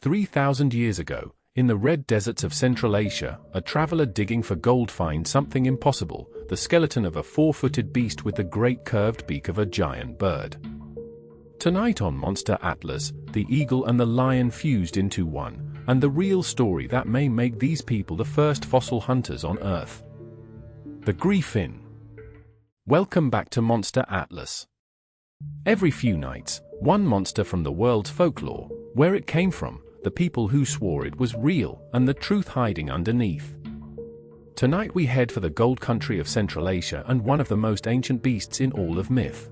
3,000 years ago, in the red deserts of Central Asia, a traveler digging for gold finds something impossible: the skeleton of a four-footed beast with the great curved beak of a giant bird. Tonight on Monster Atlas, the eagle and the lion fused into one, and the real story that may make these people the first fossil hunters on Earth. The Griffin. Welcome back to Monster Atlas. Every few nights, one monster from the world's folklore, where it came from, the people who swore it was real, and the truth hiding underneath. Tonight we head for the gold country of Central Asia and one of the most ancient beasts in all of myth.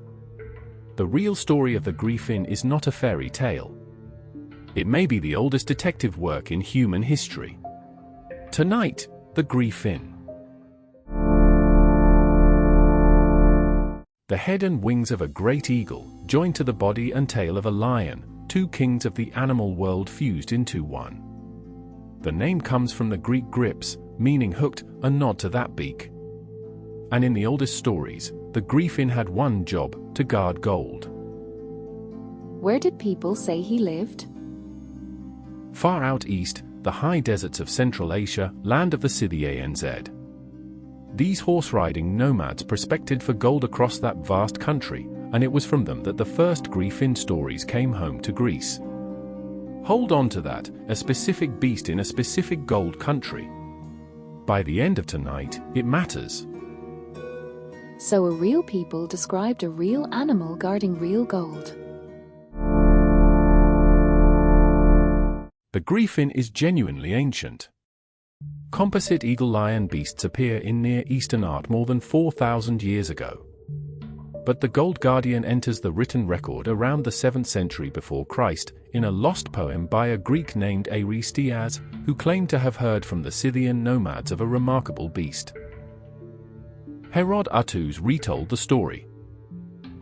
The real story of the Griffin is not a fairy tale. It may be the oldest detective work in human history. Tonight, the Griffin. The head and wings of a great eagle, joined to the body and tail of a lion, two kings of the animal world fused into one. The name comes from the Greek grips, meaning hooked, a nod to that beak. And in the oldest stories, the Griffin had one job: to guard gold. Where did people say he lived? Far out east, the high deserts of Central Asia, land of the Scythia. These horse-riding nomads prospected for gold across that vast country, and it was from them that the first Griffin stories came home to Greece. Hold on to that, a specific beast in a specific gold country. By the end of tonight, it matters. So a real people described a real animal guarding real gold. The Griffin is genuinely ancient. Composite eagle-lion beasts appear in Near Eastern art more than 4,000 years ago. But the Gold Guardian enters the written record around the 7th century before Christ, in a lost poem by a Greek named Aristias, who claimed to have heard from the Scythian nomads of a remarkable beast. Herodotus retold the story.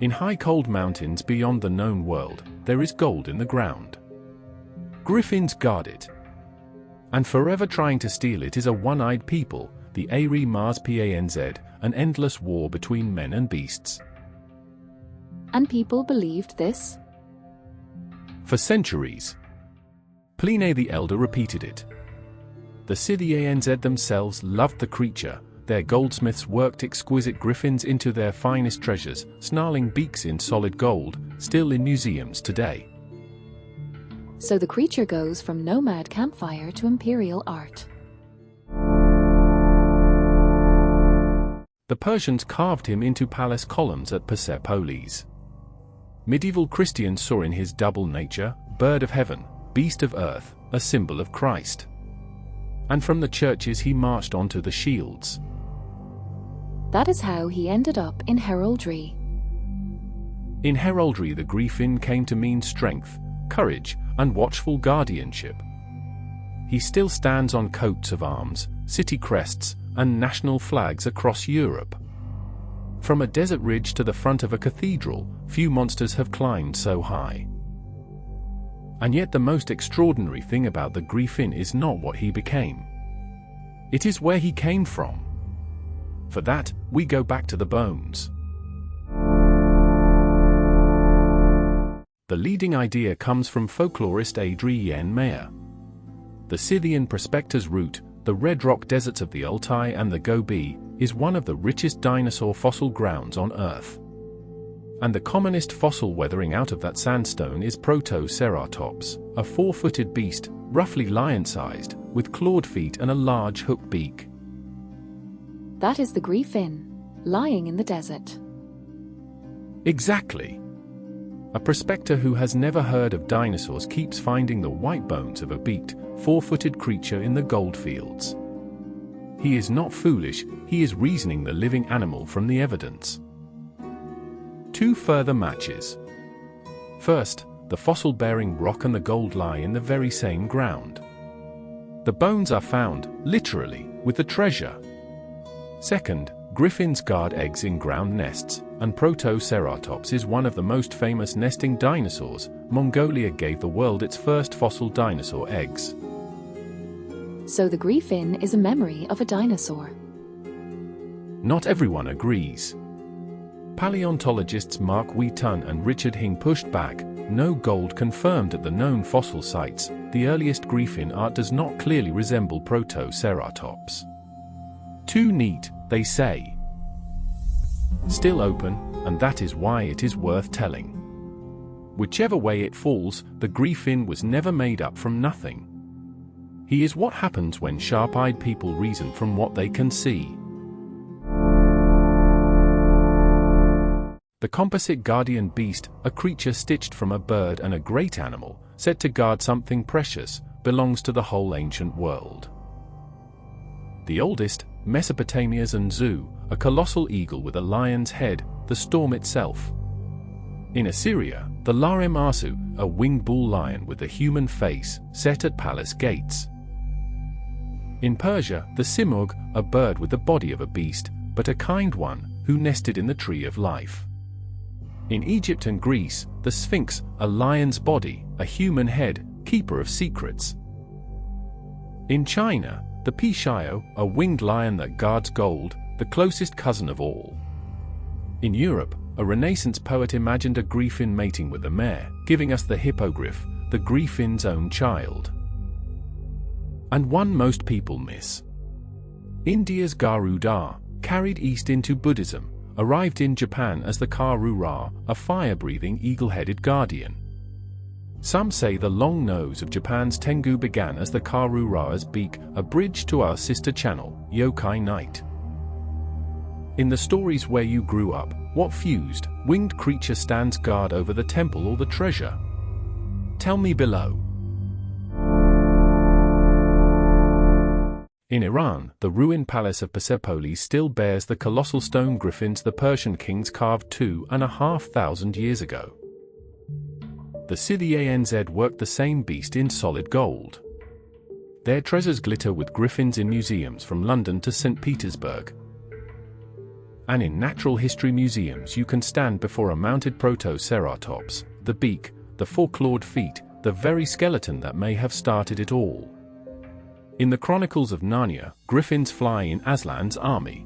In high cold mountains beyond the known world, there is gold in the ground. Griffins guard it. And forever trying to steal it is a one-eyed people, the Ari-Mars-Panz, an endless war between men and beasts. And people believed this? For centuries. Pliny the Elder repeated it. The Scythians themselves loved the creature. Their goldsmiths worked exquisite griffins into their finest treasures, snarling beaks in solid gold, still in museums today. So the creature goes from nomad campfire to imperial art. The Persians carved him into palace columns at Persepolis. Medieval Christians saw in his double nature, bird of heaven, beast of earth, a symbol of Christ. And from the churches he marched onto the shields. That is how he ended up in heraldry. In heraldry, the Griffin came to mean strength, courage, and watchful guardianship. He still stands on coats of arms, city crests, and national flags across Europe. From a desert ridge to the front of a cathedral, few monsters have climbed so high. And yet the most extraordinary thing about the Griffin is not what he became. It is where he came from. For that, we go back to the bones. The leading idea comes from folklorist Adrienne Mayer. The Scythian prospector's route, the red rock deserts of the Altai and the Gobi, is one of the richest dinosaur fossil grounds on Earth. And the commonest fossil weathering out of that sandstone is protoceratops, a four-footed beast, roughly lion-sized, with clawed feet and a large hooked beak. That is the Griffin, lying in the desert. Exactly. A prospector who has never heard of dinosaurs keeps finding the white bones of a beaked, four-footed creature in the gold fields. He is not foolish, he is reasoning the living animal from the evidence. Two further matches. First, the fossil-bearing rock and the gold lie in the very same ground. The bones are found, literally, with the treasure. Second, griffins guard eggs in ground nests, and protoceratops is one of the most famous nesting dinosaurs. Mongolia gave the world its first fossil dinosaur eggs. So the Griffin is a memory of a dinosaur. Not everyone agrees. Paleontologists Mark Wheaton and Richard Hing pushed back, no gold confirmed at the known fossil sites, the earliest Griffin art does not clearly resemble protoceratops. Too neat, they say. Still open, and that is why it is worth telling. Whichever way it falls, the Griffin was never made up from nothing. He is what happens when sharp-eyed people reason from what they can see. The composite guardian beast, a creature stitched from a bird and a great animal, said to guard something precious, belongs to the whole ancient world. The oldest, Mesopotamia's Anzu, a colossal eagle with a lion's head, the storm itself. In Assyria, the Lamassu, a winged bull lion with a human face, set at palace gates. In Persia, the Simurgh, a bird with the body of a beast, but a kind one, who nested in the tree of life. In Egypt and Greece, the Sphinx, a lion's body, a human head, keeper of secrets. In China, the Pixiu, a winged lion that guards gold, the closest cousin of all. In Europe, a Renaissance poet imagined a Griffin mating with a mare, giving us the hippogriff, the Griffin's own child. And one most people miss. India's Garuda, carried east into Buddhism, arrived in Japan as the Karura, a fire-breathing eagle-headed guardian. Some say the long nose of Japan's Tengu began as the Karura's beak, a bridge to our sister channel, Yokai Night. In the stories where you grew up, what fused, winged creature stands guard over the temple or the treasure? Tell me below. In Iran, the ruined palace of Persepolis still bears the colossal stone griffins the Persian kings carved 2,500 years ago. The Scythia Anz worked the same beast in solid gold. Their treasures glitter with griffins in museums from London to St. Petersburg. And in natural history museums you can stand before a mounted protoceratops, the beak, the four-clawed feet, the very skeleton that may have started it all. In the Chronicles of Narnia, griffins fly in Aslan's army.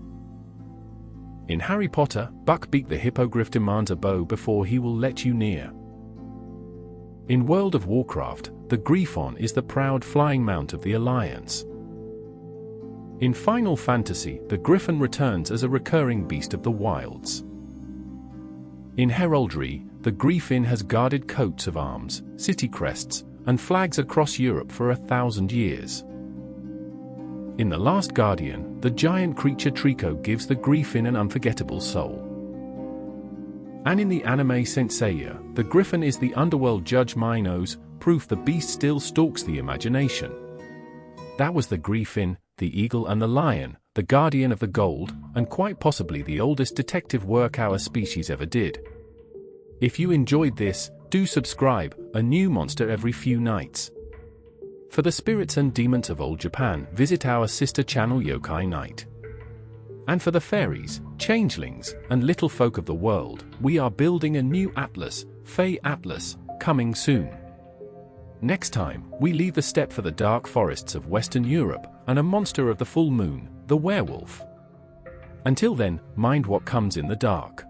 In Harry Potter, Buckbeak the hippogriff demands a bow before he will let you near. In World of Warcraft, the Griffon is the proud flying mount of the Alliance. In Final Fantasy, the Griffin returns as a recurring beast of the wilds. In heraldry, the Griffin has guarded coats of arms, city crests, and flags across Europe for 1,000 years. In The Last Guardian, the giant creature Trico gives the Griffin an unforgettable soul. And in the anime Saint Seiya, the Griffin is the underworld judge Minos, proof the beast still stalks the imagination. That was the Griffin, the eagle and the lion, the guardian of the gold, and quite possibly the oldest detective work our species ever did. If you enjoyed this, do subscribe, a new monster every few nights. For the spirits and demons of old Japan, visit our sister channel Yokai Night. And for the fairies, changelings, and little folk of the world, we are building a new atlas, Fey Atlas, coming soon. Next time, we leave the steppe for the dark forests of Western Europe, and a monster of the full moon, the werewolf. Until then, mind what comes in the dark.